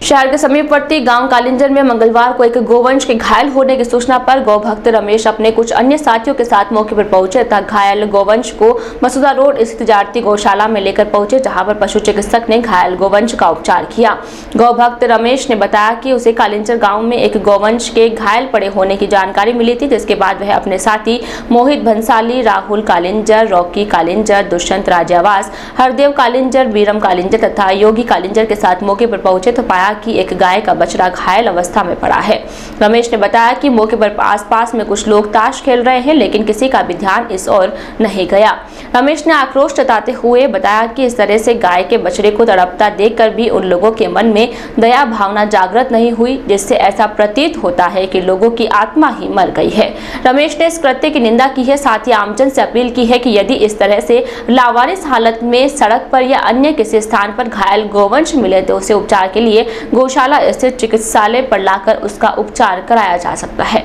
शहर के समीपवर्ती गांव कालिंजर में मंगलवार को एक गोवंश के घायल होने की सूचना पर गौभक्त रमेश अपने कुछ अन्य साथियों के साथ मौके पर पहुंचे तथा घायल गोवंश को मसूदा रोड स्थित तिजारती गौशाला में लेकर पहुंचे, जहां पर पशु चिकित्सक ने घायल गोवंश का उपचार किया। गौभक्त रमेश ने बताया कि उसे कालिंजर गाँव में एक गोवंश के घायल पड़े होने की जानकारी मिली थी, जिसके बाद वह अपने साथी मोहित भंसाली, राहुल कालिंजर, रॉकी कालिंजर, दुष्यंत राजावास, हरदेव कालिंजर, बीरम कालिंजर तथा योगी कालिंजर के साथ मौके पर पहुंचे तो पाया कि एक गाय का बछड़ा घायल अवस्था में पड़ा है। रमेश ने बताया कि मौके पर आसपास में कुछ लोग ताश खेल रहे हैं, लेकिन किसी का भी ध्यान इस ओर नहीं गया। रमेश ने आक्रोश जताते हुए बताया कि इस तरह से गाय के बछड़े को तड़पता देखकर भी उन लोगों के मन में दया भावना जागृत नहीं हुई, जिससे ऐसा प्रतीत होता है कि लोगों की आत्मा ही मर गई है। रमेश ने इस कृत्य की निंदा की है, साथ ही आमजन से अपील की है कि यदि इस तरह से लावारिस हालत में सड़क पर या अन्य किसी स्थान पर घायल गोवंश मिले तो उसे उपचार के लिए गौशाला स्थित चिकित्सालय पर लाकर उसका उपचार कराया जा सकता है।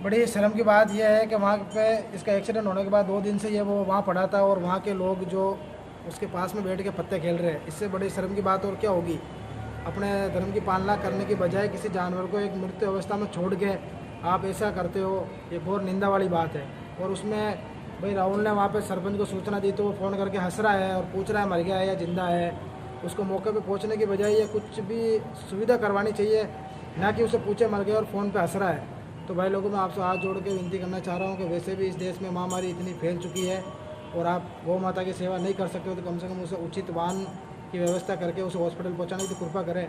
बड़ी शर्म की बात यह है कि वहाँ पे इसका एक्सीडेंट होने के बाद 2 दिन से ये वो वहाँ पड़ा था और वहाँ के लोग जो उसके पास में बैठ के पत्ते खेल रहे हैं। इससे बड़ी शर्म की बात और क्या होगी। अपने धर्म की पालना करने की बजाय किसी जानवर को एक मृत्यु अवस्था में छोड़ के आप ऐसा करते हो, ये बहुत निंदा वाली बात है। और उसमें भाई राहुल ने वहाँ पे सरपंच को सूचना दी तो वो फ़ोन करके हंस रहा है और पूछ रहा है मर गया है या जिंदा है। उसको मौके पे पहुँचने की बजाय ये कुछ भी सुविधा करवानी चाहिए, ना कि उसे पूछे मर गया और फ़ोन पे हंस रहा है। तो भाई लोगों मैं आपसे हाथ जोड़ के विनती करना चाह रहा हूँ कि वैसे भी इस देश में महामारी इतनी फैल चुकी है और आप गौ माता की सेवा नहीं कर सकते हो तो कम से कम उसे उचित वाहन की व्यवस्था करके उसे हॉस्पिटल पहुँचाने की तो कृपा करें।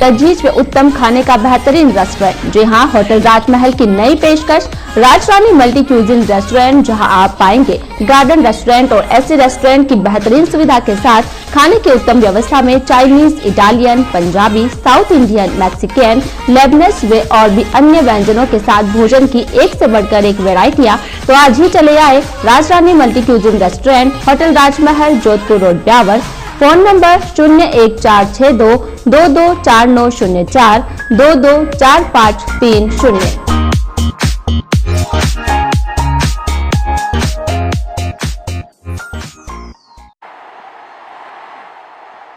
तजवीज में उत्तम खाने का बेहतरीन रेस्टोरेंट। जी हाँ, होटल राजमहल की नई पेशकश राजरानी मल्टी क्यूजिन रेस्टोरेंट, जहां आप पाएंगे गार्डन रेस्टोरेंट और ऐसे रेस्टोरेंट की बेहतरीन सुविधा के साथ खाने की उत्तम व्यवस्था में Chinese, Italian, Punjabi, South Indian, Mexican, Lebanese वे और भी अन्य व्यंजनों के साथ भोजन की एक से बढ़कर एक वैरायटियां। तो आज ही चले आए Rajrani multi cuisine restaurant, hotel Rajmahal, Jodhpur road, Beawar. Phone number 01462 224904 224530।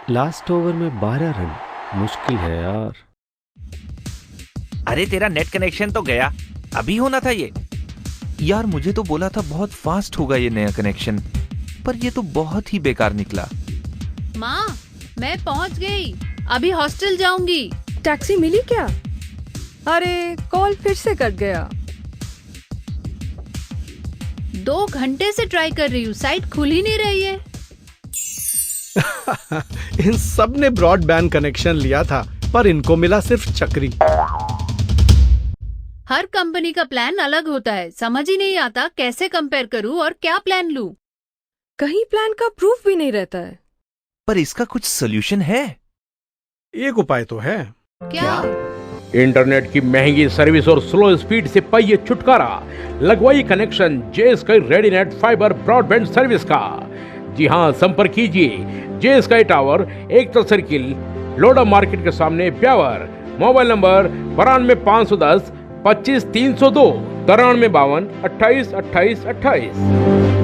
Last over में 12 रन, मुश्किल है यार। अरे तेरा नेट कनेक्शन तो गया, अभी होना था ये। यार मुझे तो बोला था बहुत फास्ट होगा ये नया कनेक्शन, पर ये तो बहुत ही बेकार निकला। माँ, मैं पहुँच गई, अभी हॉस्टल जाऊंगी। टैक्सी मिली क्या? अरे कॉल फिर से कट गया। 2 घंटे से ट्राई कर रही हूँ, साइट खुल ही नहीं रही है। इन सब ने ब्रॉडबैंड कनेक्शन लिया था, पर इनको मिला सिर्फ चक्री। हर कंपनी का प्लान अलग होता है, समझ ही नहीं आता कैसे कंपेयर करूँ और क्या प्लान लूँ। कहीं प्लान का प्रूफ भी नहीं रहता है। पर इसका कुछ सोल्यूशन है? एक उपाय तो है। क्या? इंटरनेट की महंगी सर्विस और स्लो स्पीड से पाइए छुटकारा। लगवाइए कनेक्शन जेएसकाई रेडीनेट फाइबर ब्रॉडबैंड सर्विस का। जी हां, संपर्क कीजिए जेएसकाई टावर, एकता सर्किल, लोडा मार्केट के सामने, ब्यावर। Mobile number 92 510 25 302 93 52 28 28 28।